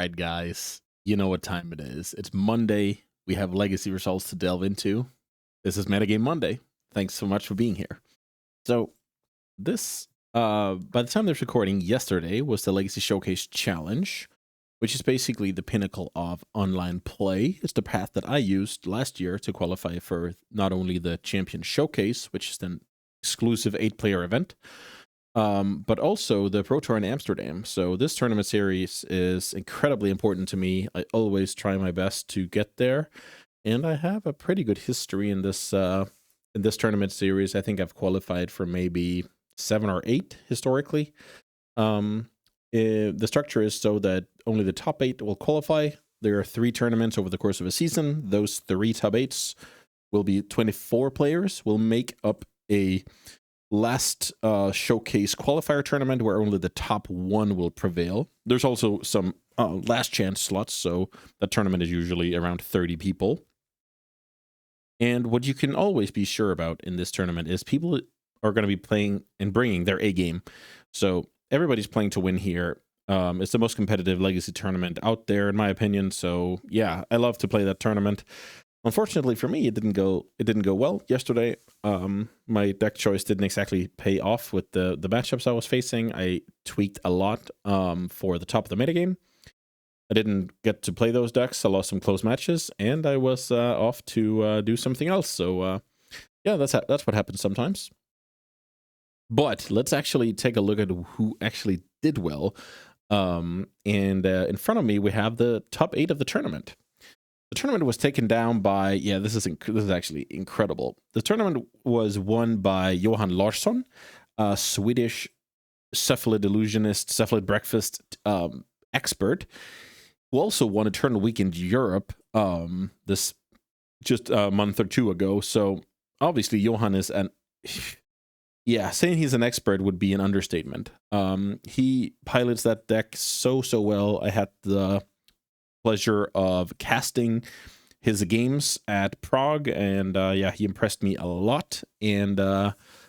right, guys. You know what time it is. It's Monday. We have legacy results to delve into. This is Metagame Monday. Thanks so much for being here. So this, by the time this recording, yesterday was the Legacy Showcase Challenge, which is basically the pinnacle of online play. It's the path that I used last year to qualify for not only the Champion Showcase, which is an exclusive 8-player event, but also the Pro Tour in Amsterdam. So this tournament series is incredibly important to me. I always try my best to get there, and I have a pretty good history in this tournament series. I think I've qualified for maybe 7 or 8 historically. The structure is so that only the top 8 will qualify. There are 3 tournaments over the course of a season. Those 3 top 8s will be 24 players, will make up a last showcase qualifier tournament where only the top 1 will prevail. There's also some last chance slots, so that tournament is usually around 30 people. And what you can always be sure about in this tournament is people are going to be playing and bringing their A game. So everybody's playing to win here. It's the most competitive legacy tournament out there, in my opinion. So yeah, I love to play that tournament. Unfortunately for me, it didn't go well yesterday. My deck choice didn't exactly pay off with the matchups I was facing. I tweaked a lot for the top of the metagame. I didn't get to play those decks. I lost some close matches, and I was off to do something else. So yeah, that's what happens sometimes. But let's actually take a look at who actually did well. And in front of me, we have the top 8 of the tournament. The tournament was taken down by, yeah, this is actually incredible. The tournament was won by Johan Larsson, a Swedish cephalid illusionist, cephalid breakfast expert, who also won Eternal Weekend Europe this just a month or 2 ago. So obviously Johan is yeah, saying he's an expert would be an understatement. He pilots that deck so well. I had the pleasure of casting his games at Prague, and yeah, he impressed me a lot. And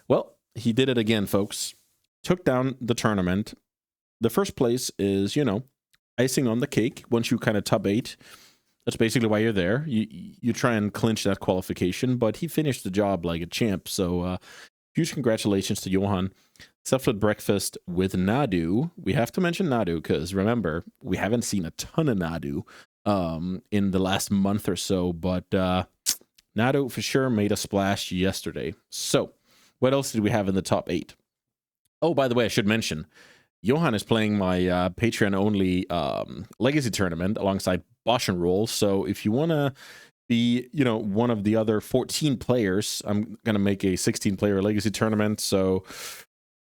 well, he did it again, folks. Took down the tournament. The first place is, you know, icing on the cake. Once you kind of top 8, that's basically why you're there. You try and clinch that qualification, but he finished the job like a champ. So huge congratulations to Johan. Cephalid Breakfast with Nadu. We have to mention Nadu because, remember, we haven't seen a ton of Nadu in the last month or so, but Nadu for sure made a splash yesterday. So what else did we have in the top 8? Oh, by the way, I should mention, Johan is playing my Patreon-only Legacy tournament alongside Bosch and Roll. So if you want to be, you know, one of the other 14 players, I'm going to make a 16-player Legacy tournament. So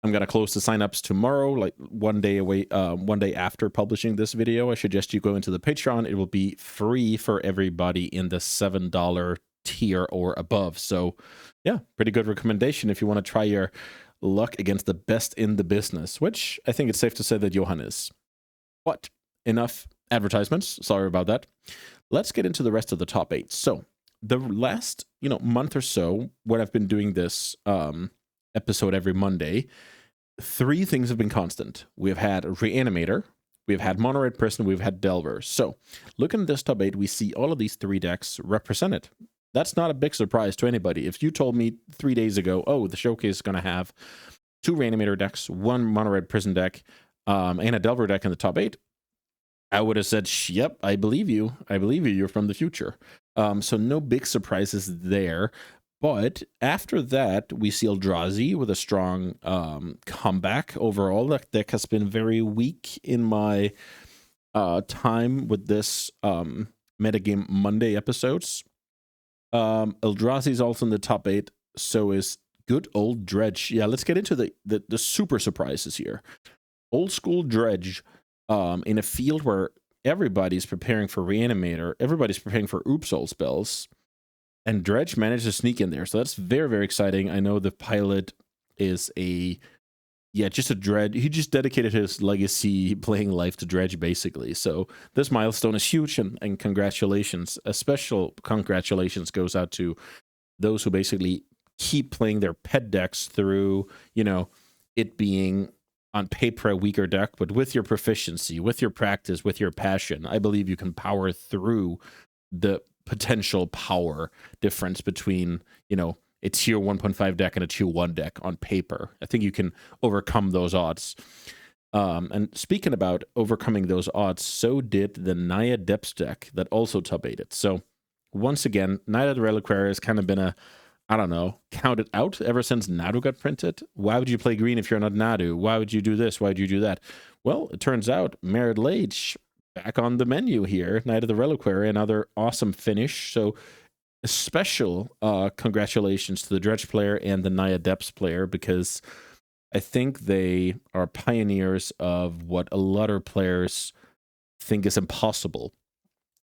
I'm going to close the signups tomorrow, like one day after publishing this video. I suggest you go into the Patreon. It will be free for everybody in the $7 tier or above. So yeah, pretty good recommendation if you want to try your luck against the best in the business, which I think it's safe to say that Johan is. But enough advertisements. Sorry about that. Let's get into the rest of the top 8. So the last, month or so, when I've been doing this episode every Monday, 3 things have been constant. We've had Reanimator, we've had Mono Red Prison, we've had Delver. So looking at this top 8, we see all of these 3 decks represented. That's not a big surprise to anybody. If you told me 3 days ago, oh, the showcase is going to have 2 Reanimator decks, 1 Mono Red Prison deck, and a Delver deck in the top 8, I would have said, yep, I believe you. I believe you. You're from the future. So no big surprises there. But after that, we see Eldrazi with a strong comeback overall. That deck has been very weak in my time with this Metagame Monday episodes. Eldrazi is also in the top 8. So is good old Dredge. Yeah, let's get into the super surprises here. Old school Dredge. In a field where everybody's preparing for Reanimator, everybody's preparing for Oopsol spells, and Dredge managed to sneak in there. So that's very, very exciting. I know the pilot is just a Dredge. He just dedicated his legacy playing life to Dredge, basically. So this milestone is huge, and congratulations. A special congratulations goes out to those who basically keep playing their pet decks through, it being on paper a weaker deck, but with your proficiency, with your practice, with your passion, I believe you can power through the potential power difference between, you know, a tier 1.5 deck and a tier 1 deck on paper. I think you can overcome those odds. And speaking about overcoming those odds, so did the Naya Depths deck that also top 8'd. So once again, Knight of the Reliquary has kind of been a, I don't know, counted out ever since Nadu got printed. Why would you play green if you're not Nadu? Why would you do this? Why would you do that? Well, it turns out Merit Lage back on the menu here. Knight of the Reliquary, another awesome finish. So a special congratulations to the Dredge player and the Naya Depths player, because I think they are pioneers of what a lot of players think is impossible.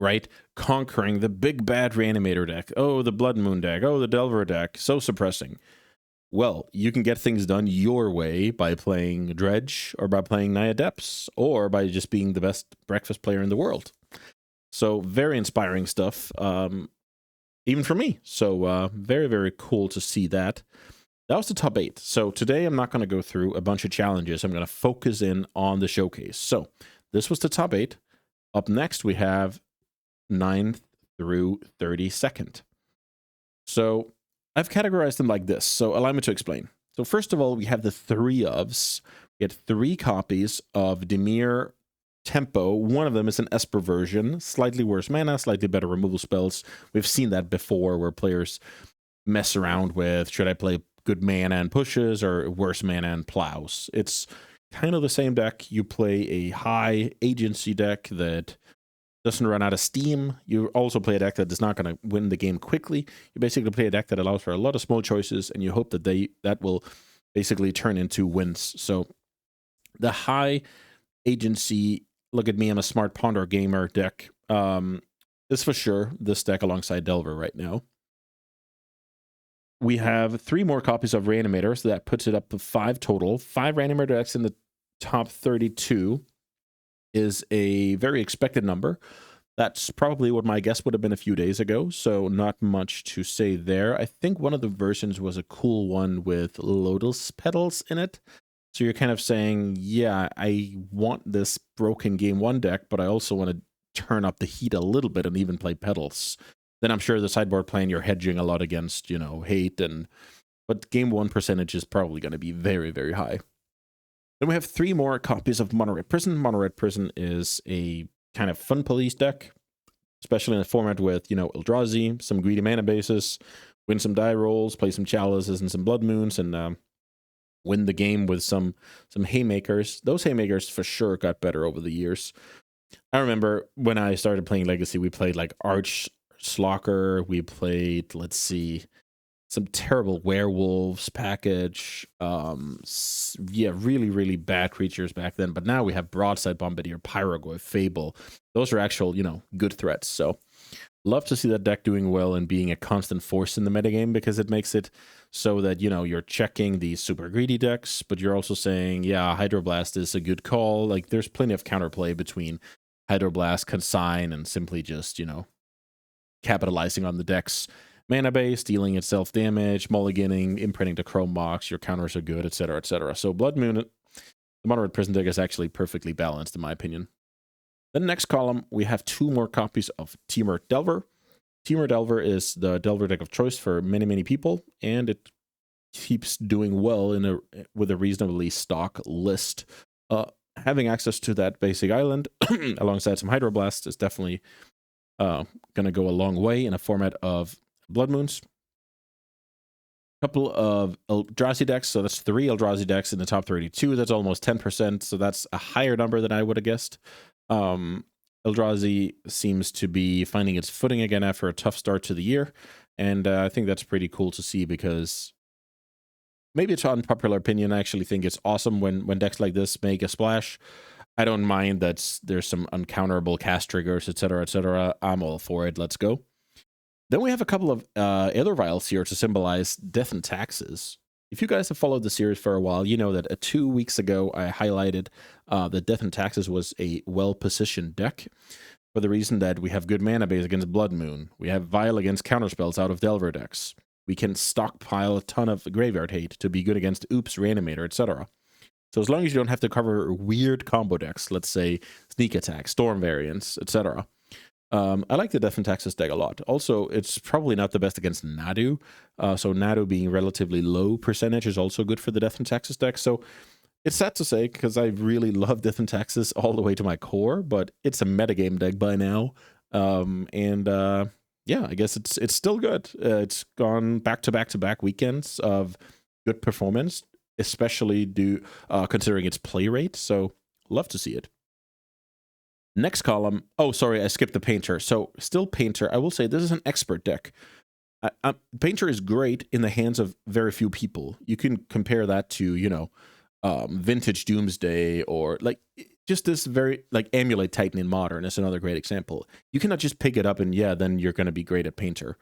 Right? Conquering the big bad Reanimator deck. Oh, the Blood Moon deck. Oh, the Delver deck. So suppressing. Well, you can get things done your way by playing Dredge, or by playing Naya Depths, or by just being the best breakfast player in the world. So very inspiring stuff, even for me. So very, very cool to see that. That was the top 8. So today I'm not going to go through a bunch of challenges. I'm going to focus in on the showcase. So this was the top 8. Up next, we have 9th through 32nd. So I've categorized them like this. So allow me to explain. So first of all, we have the 3 ofs. We had 3 copies of Dimir Tempo. One of them is an Esper version, slightly worse mana, slightly better removal spells. We've seen that before, where players mess around with, should I play good mana and pushes or worse mana and plows? It's kind of the same deck. You play a high agency deck that doesn't run out of steam. You also play a deck that is not going to win the game quickly. You basically play a deck that allows for a lot of small choices, and you hope that that will basically turn into wins. So the high agency, look at me, I'm a smart ponder gamer deck, is for sure this deck alongside Delver right now. We have 3 more copies of Reanimator, so that puts it up to 5 total. 5 Reanimator decks in the top 32 is a very expected number. That's probably what my guess would have been a few days ago, so not much to say there. I think one of the versions was a cool one with Lotus Petals in it. So you're kind of saying, yeah, I want this broken game 1 deck, but I also want to turn up the heat a little bit and even play Petals. Then I'm sure the sideboard plane you're hedging a lot against, you know, hate, but game 1 percentage is probably going to be very, very high. Then we have 3 more copies of Mono Red Prison. Mono Red Prison is a kind of fun police deck, especially in a format with, you know, Eldrazi, some greedy mana bases, win some die rolls, play some chalices and some blood moons, and win the game with some haymakers. Those haymakers for sure got better over the years. I remember when I started playing Legacy, we played like Arch Slocker, we played, let's see, some terrible werewolves package. Yeah, really, really bad creatures back then. But now we have Broadside Bombardier, Pyrogoy, Fable. Those are actual, you know, good threats. So love to see that deck doing well and being a constant force in the metagame, because it makes it so that, you know, you're checking these super greedy decks, but you're also saying, yeah, Hydroblast is a good call. Like, there's plenty of counterplay between Hydroblast, Consign, and simply just, you know, capitalizing on the deck's mana base, dealing itself damage, mulliganing, imprinting to Chrome Mox, your counters are good, etc., etc. So Blood Moon, the Mono Red Prison deck is actually perfectly balanced, in my opinion. Then next column, we have 2 more copies of Temur Delver. Temur Delver is the Delver deck of choice for many, many people, and it keeps doing well with a reasonably stock list. Having access to that basic island alongside some Hydroblast is definitely going to go a long way in a format of Blood Moons. A couple of Eldrazi decks, so that's 3 Eldrazi decks in the top 32. That's almost 10%, so that's a higher number than I would have guessed. Eldrazi seems to be finding its footing again after a tough start to the year, and I think that's pretty cool to see, because maybe it's unpopular opinion. I actually think it's awesome when decks like this make a splash. I don't mind that there's some uncounterable cast triggers, etc., etc. I'm all for it. Let's go. Then we have a couple of other vials here to symbolize Death and Taxes. If you guys have followed the series for a while, you know that 2 weeks ago I highlighted that Death and Taxes was a well-positioned deck, for the reason that we have good mana base against Blood Moon. We have Vial against counterspells out of Delver decks. We can stockpile a ton of Graveyard Hate to be good against Oops, Reanimator, etc. So as long as you don't have to cover weird combo decks, let's say sneak attack, storm variants, etc. I like the Death and Taxes deck a lot. Also, it's probably not the best against Nadu. So Nadu being relatively low percentage is also good for the Death and Taxes deck. So it's sad to say, because I really love Death and Taxes all the way to my core, but it's a metagame deck by now. Yeah, I guess it's still good. It's gone back to back weekends of good performance, especially considering its play rate. So love to see it. Next column. Oh, sorry, I skipped the Painter. So still Painter. I will say this is an expert deck. Painter is great in the hands of very few people. You can compare that to, Vintage Doomsday, or like just this very like Emulate Titan in Modern is another great example. You cannot just pick it up and then you're going to be great at Painter.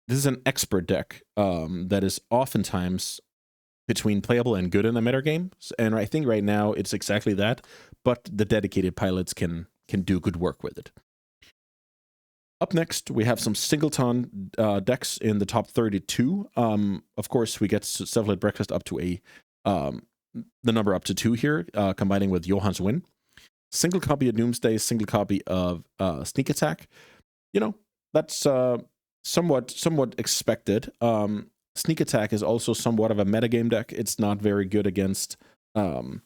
This is an expert deck that is oftentimes between playable and good in the metagame, and I think right now it's exactly that, but the dedicated pilots can do good work with it. Up next, we have some singleton decks in the top 32. Of course, we get Several at Breakfast up to the number up to 2 here, combining with Johan's Win. Single copy of Doomsday, single copy of Sneak Attack. That's somewhat expected. Sneak Attack is also somewhat of a metagame deck. It's not very good against Delver.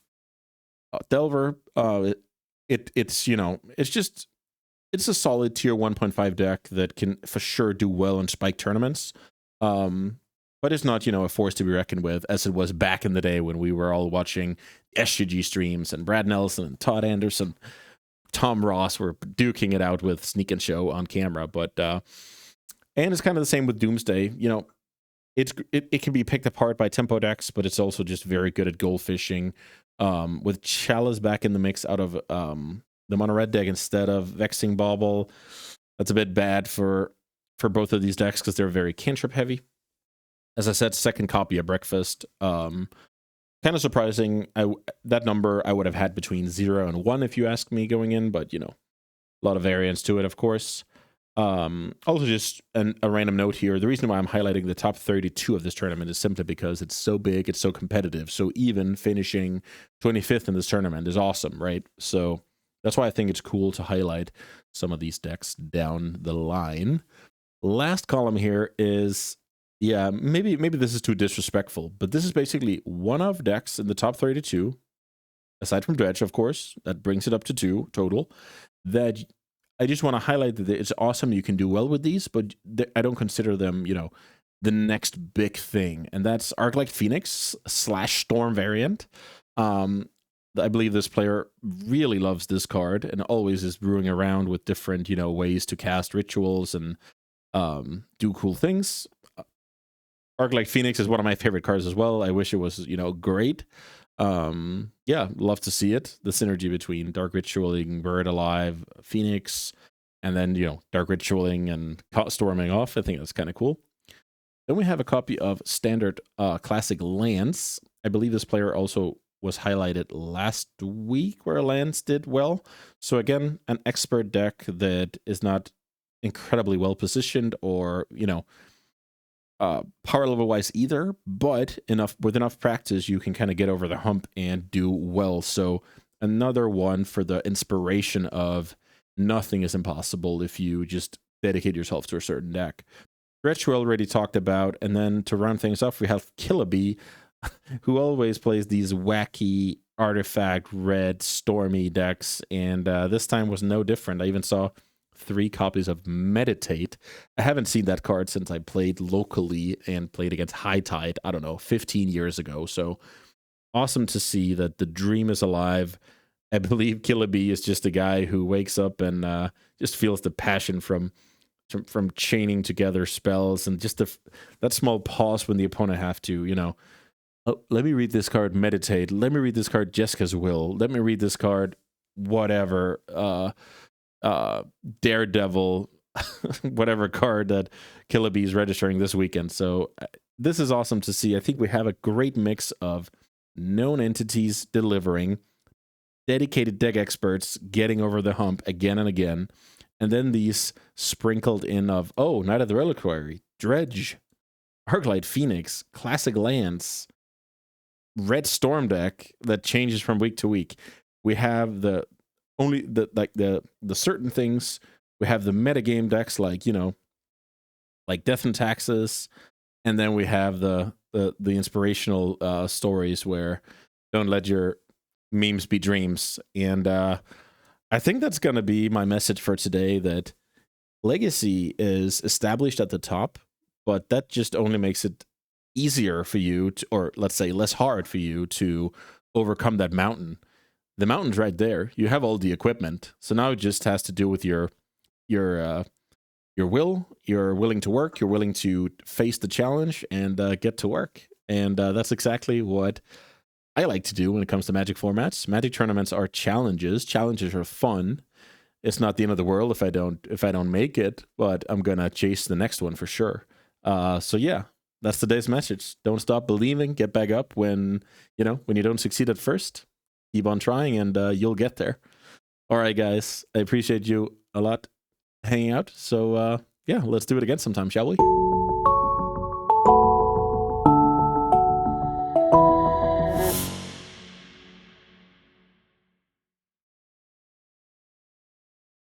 It's a solid tier 1.5 deck that can for sure do well in spike tournaments. But it's not, a force to be reckoned with, as it was back in the day when we were all watching SGG streams and Brad Nelson and Todd Anderson, Tom Ross were duking it out with Sneak and Show on camera. But and it's kind of the same with Doomsday. It can be picked apart by tempo decks, but it's also just very good at gold fishing. With Chalice back in the mix out of the mono red deck instead of Vexing Bauble, that's a bit bad for both of these decks because they're very cantrip heavy. As I said, second copy of Breakfast. Kind of surprising. That number I would have had between 0 and 1 if you ask me going in, but a lot of variance to it, of course. Also, just a random note here. The reason why I'm highlighting the top 32 of this tournament is simply because it's so big, it's so competitive. So even finishing 25th in this tournament is awesome, right? So that's why I think it's cool to highlight some of these decks down the line. Last column here is, maybe this is too disrespectful, but this is basically one of decks in the top 32, aside from Dredge, of course, that brings it up to 2 total, that I just want to highlight that it's awesome. You can do well with these, but I don't consider them, the next big thing. And that's Arclight Phoenix / Storm variant. I believe this player really loves this card and always is brewing around with different, ways to cast rituals and do cool things. Arclight Phoenix is one of my favorite cards as well. I wish it was, great. Love to see it. The synergy between Dark Ritualing, Bird Alive, Phoenix, and then, Dark Ritualing and Storming off. I think that's kind of cool. Then we have a copy of Standard Classic Lance. I believe this player also was highlighted last week where Lance did well. So again, an expert deck that is not incredibly well positioned or, power level wise either, but with enough practice you can kind of get over the hump and do well. So another one for the inspiration of nothing is impossible if you just dedicate yourself to a certain deck. Retro already talked about, and then to round things off we have Killaby, who always plays these wacky artifact red stormy decks, and this time was no different. I even saw 3 copies of Meditate. I haven't seen that card since I played locally and played against High Tide, 15 years ago. So awesome to see that the dream is alive. I believe Killaby is just a guy who wakes up and just feels the passion from chaining together spells, and just that small pause when the opponent have to, oh, let me read this card Meditate. Let me read this card Jessica's Will. Let me read this card whatever. Daredevil, whatever card that Killaby is registering this weekend. So this is awesome to see. I think we have a great mix of known entities delivering, dedicated deck experts getting over the hump again and again, and then these sprinkled in of, Night of the Reliquary, Dredge, Arclight Phoenix, Classic Lance, Red Storm deck that changes from week to week. We have the certain things. We have the metagame decks like, you know, like Death and Taxes, and then we have the inspirational stories where don't let your memes be dreams. And I think that's going to be my message for today, that Legacy is established at the top, but that just only makes it easier for you to, or let's say less hard for you to overcome that mountain. The mountain's right there. You have all the equipment. So now it just has to do with your will. You're willing to work. You're willing to face the challenge and get to work. And that's exactly what I like to do when it comes to Magic formats. Magic tournaments are challenges. Challenges are fun. It's not the end of the world if I don't make it, but I'm gonna chase the next one for sure. So yeah, that's today's message. Don't stop believing. Get back up when you don't succeed at first. Keep on trying, and you'll get there. All right, guys. I appreciate you a lot hanging out. So yeah, let's do it again sometime, shall we?